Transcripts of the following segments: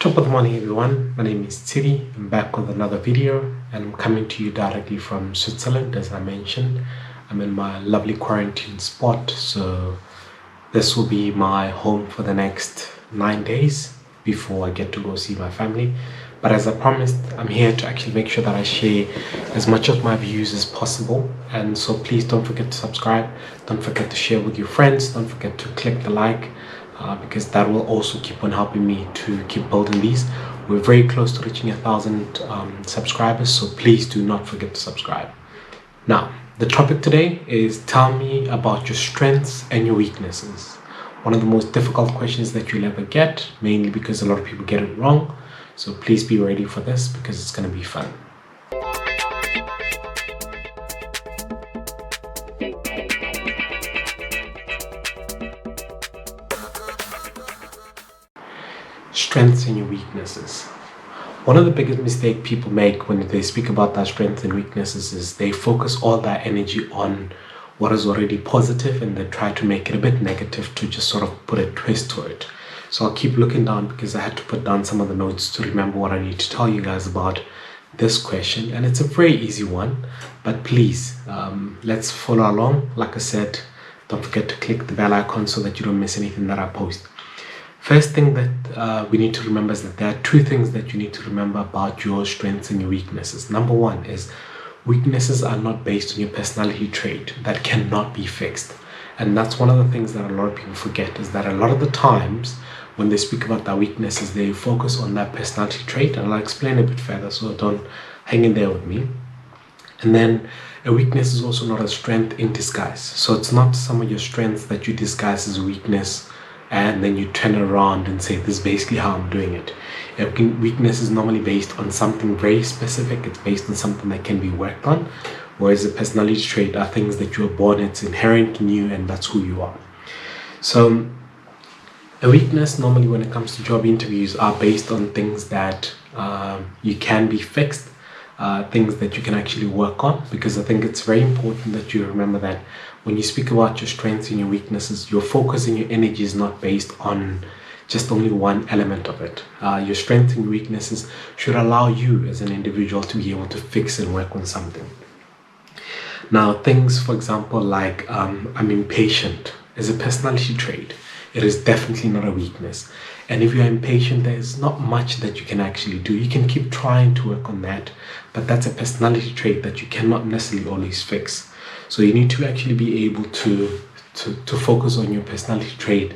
Top of the morning, everyone. My name is Tshidi. I'm back with another video, and I'm coming to you directly from Switzerland. As I mentioned, I'm in my lovely quarantine spot, so this will be my home for the next 9 days before I get to go see my family. But as I promised, I'm here to actually make sure that I share as much of my views as possible. And so please don't forget to subscribe. Don't forget to share with your friends. Don't forget to click the like, because that will also keep on helping me to keep building these. We're very close to reaching 1,000 subscribers, so please do not forget to subscribe. Now, the topic today is tell me about your strengths and your weaknesses. One of the most difficult questions that you'll ever get, mainly because a lot of people get it wrong. So please be ready for this because it's going to be fun. Strengths and your weaknesses. One of the biggest mistakes people make when they speak about their strengths and weaknesses is they focus all their energy on what is already positive and they try to make it a bit negative to just sort of put a twist to it. So I'll keep looking down because I had to put down some of the notes to remember what I need to tell you guys about this question. And it's a very easy one, but please, let's follow along. Like I said, don't forget to click the bell icon so that you don't miss anything that I post. First thing that we need to remember is that there are two things that you need to remember about your strengths and your weaknesses. Number one is weaknesses are not based on your personality trait that cannot be fixed. And that's one of the things that a lot of people forget, is that a lot of the times when they speak about their weaknesses, they focus on that personality trait, and I'll explain a bit further, so don't hang in there with me. And then a weakness is also not a strength in disguise. So it's not some of your strengths that you disguise as a weakness and then you turn around and say, this is basically how I'm doing it. A weakness is normally based on something very specific. It's based on something that can be worked on, whereas a personality trait are things that you're born, it's inherent in you, and that's who you are. So a weakness normally when it comes to job interviews are based on things that you can be fixed, things that you can actually work on, because I think it's very important that you remember that when you speak about your strengths and your weaknesses, your focus and your energy is not based on just only one element of it. Your strengths and weaknesses should allow you as an individual to be able to fix and work on something. Now, things, for example, like I'm impatient is a personality trait. It is definitely not a weakness. And if you're impatient, there's not much that you can actually do. You can keep trying to work on that, but that's a personality trait that you cannot necessarily always fix. So you need to actually be able to focus on your personality trait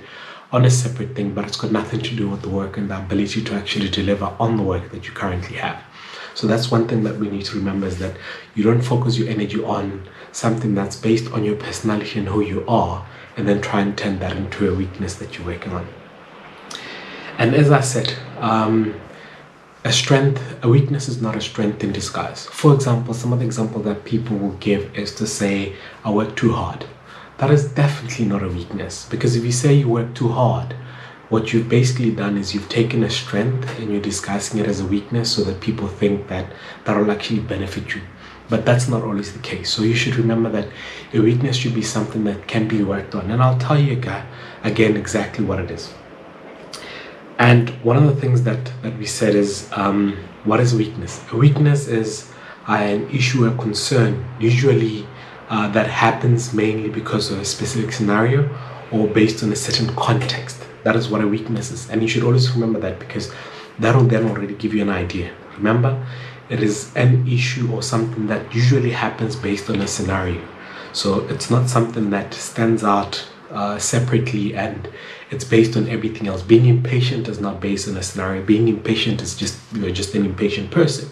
on a separate thing, but it's got nothing to do with the work and the ability to actually deliver on the work that you currently have. So that's one thing that we need to remember, is that you don't focus your energy on something that's based on your personality and who you are, and then try and turn that into a weakness that you're working on. And as I said, a weakness is not a strength in disguise. For example, some of the examples that people will give is to say, I work too hard. That is definitely not a weakness, because if you say you work too hard, what you've basically done is you've taken a strength and you're disguising it as a weakness so that people think that that will actually benefit you. But that's not always the case. So you should remember that a weakness should be something that can be worked on. And I'll tell you again exactly what it is. And one of the things that we said is, what is weakness? A weakness is an issue or concern, usually that happens mainly because of a specific scenario or based on a certain context. That is what a weakness is. And you should always remember that, because that will then already give you an idea. Remember, it is an issue or something that usually happens based on a scenario. So it's not something that stands out separately and it's based on everything else. Being impatient is not based on a scenario. Being impatient is just, you're just an impatient person.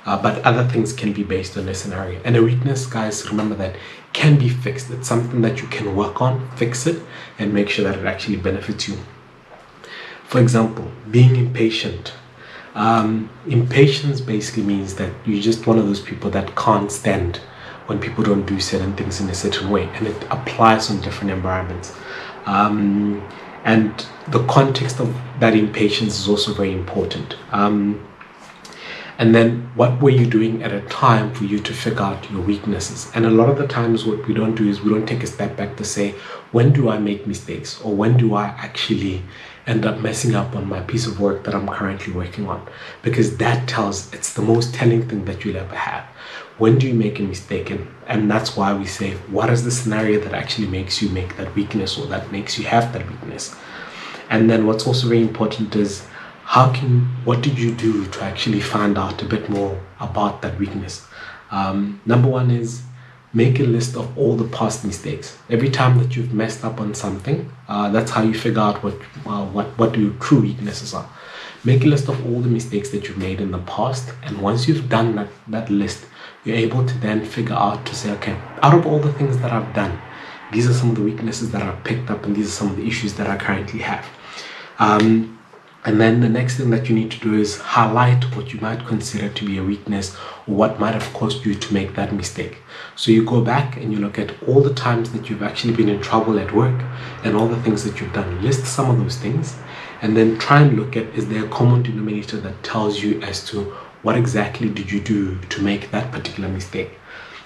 But other things can be based on a scenario. And a weakness, guys, remember that can be fixed. It's something that you can work on, fix it, and make sure that it actually benefits you. For example, being impatient. Impatience basically means that you're just one of those people that can't stand when people don't do certain things in a certain way, and it applies on different environments. And the context of that impatience is also very important. And then what were you doing at a time for you to figure out your weaknesses? And a lot of the times what we don't do is we don't take a step back to say, when do I make mistakes? Or when do I actually end up messing up on my piece of work that I'm currently working on, because it's the most telling thing that you'll ever have. When do you make a mistake? And that's why we say, what is the scenario that actually makes you make that weakness, or that makes you have that weakness? And then what's also very important is, what did you do to actually find out a bit more about that weakness? Number one is, make a list of all the past mistakes. Every time that you've messed up on something, that's how you figure out what your true weaknesses are. Make a list of all the mistakes that you've made in the past, and once you've done that list, you're able to then figure out to say, okay, out of all the things that I've done, these are some of the weaknesses that I've picked up, and these are some of the issues that I currently have. And then the next thing that you need to do is highlight what you might consider to be a weakness, or what might have caused you to make that mistake. So you go back and you look at all the times that you've actually been in trouble at work, and all the things that you've done. List some of those things, and then try and look at, is there a common denominator that tells you as to what exactly did you do to make that particular mistake.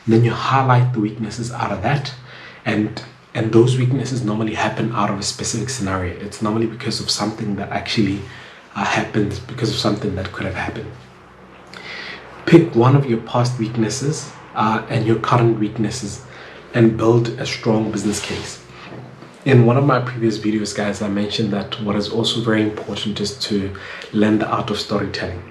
And then you highlight the weaknesses out of that, and those weaknesses normally happen out of a specific scenario. It's normally because of something that actually happened, because of something that could have happened. Pick one of your past weaknesses and your current weaknesses, and build a strong business case. In one of my previous videos, guys, I mentioned that what is also very important is to learn the art of storytelling.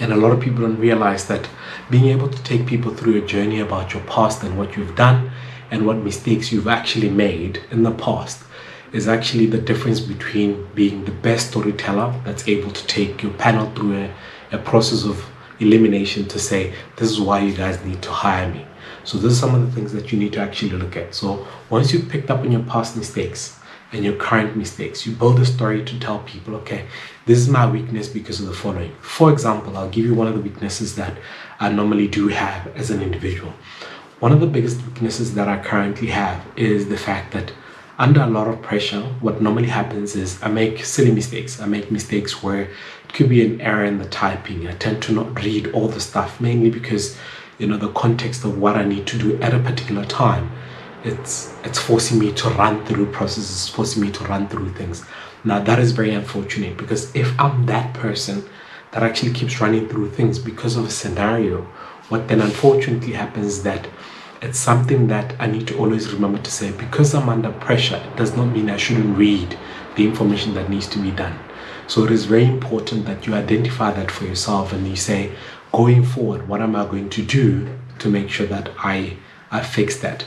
And a lot of people don't realize that being able to take people through a journey about your past and what you've done and what mistakes you've actually made in the past is actually the difference between being the best storyteller that's able to take your panel through a process of elimination to say, this is why you guys need to hire me. So these are some of the things that you need to actually look at. So once you've picked up on your past mistakes and your current mistakes, you build a story to tell people, okay, this is my weakness because of the following. For example, I'll give you one of the weaknesses that I normally do have as an individual. One of the biggest weaknesses that I currently have is the fact that under a lot of pressure, what normally happens is I make silly mistakes. I make mistakes where it could be an error in the typing. I tend to not read all the stuff, mainly because, the context of what I need to do at a particular time, it's forcing me to run through processes, forcing me to run through things. Now, that is very unfortunate, because if I'm that person that actually keeps running through things because of a scenario, what then unfortunately happens is that it's something that I need to always remember to say, because I'm under pressure, it does not mean I shouldn't read the information that needs to be done. So it is very important that you identify that for yourself, and you say, going forward, what am I going to do to make sure that I fix that?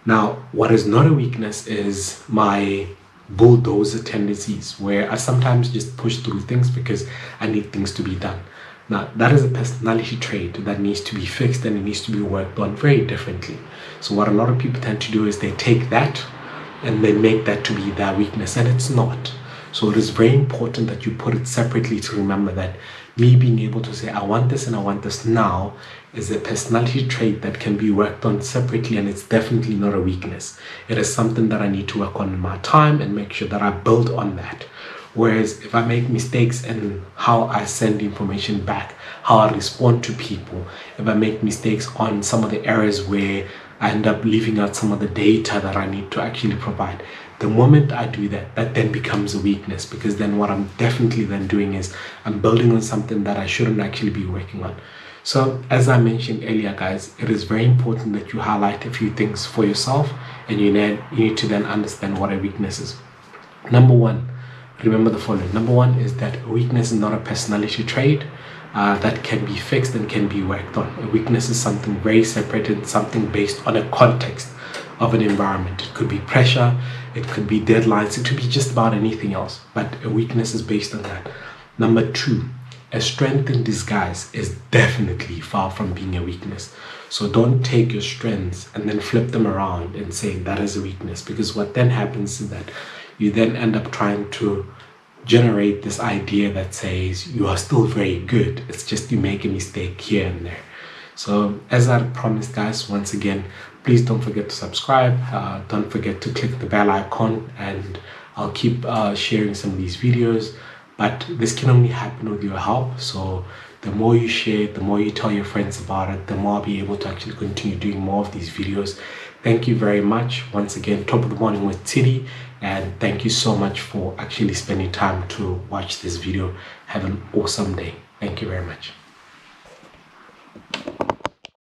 Now, what is not a weakness is my bulldozer tendencies, where I sometimes just push through things because I need things to be done. Now, that is a personality trait that needs to be fixed, and it needs to be worked on very differently. So what a lot of people tend to do is they take that and they make that to be their weakness, and it's not. So it is very important that you put it separately, to remember that me being able to say, I want this and I want this now, is a personality trait that can be worked on separately, and it's definitely not a weakness. It is something that I need to work on in my time and make sure that I build on that. Whereas if I make mistakes in how I send information back, how I respond to people, if I make mistakes on some of the areas where I end up leaving out some of the data that I need to actually provide, the moment I do that, that then becomes a weakness, because then what I'm definitely then doing is I'm building on something that I shouldn't actually be working on. So as I mentioned earlier, guys, it is very important that you highlight a few things for yourself, and you need to then understand what a weakness is. Number one, remember the following. Number one is that a weakness is not a personality trait that can be fixed and can be worked on. A weakness is something very separated, something based on a context of an environment. It could be pressure, it could be deadlines, it could be just about anything else, but a weakness is based on that. Number two, a strength in disguise is definitely far from being a weakness. So don't take your strengths and then flip them around and say that is a weakness, because what then happens is that you then end up trying to generate this idea that says you are still very good, it's just you make a mistake here and there. So as I promised, guys, once again, please don't forget to subscribe, don't forget to click the bell icon, and I'll keep sharing some of these videos. But this can only happen with your help. So the more you share, the more you tell your friends about it, the more I'll be able to actually continue doing more of these videos, Thank you very much. Once again, top of the morning with Tshidi, and thank you so much for actually spending time to watch this video. Have an awesome day. Thank you very much.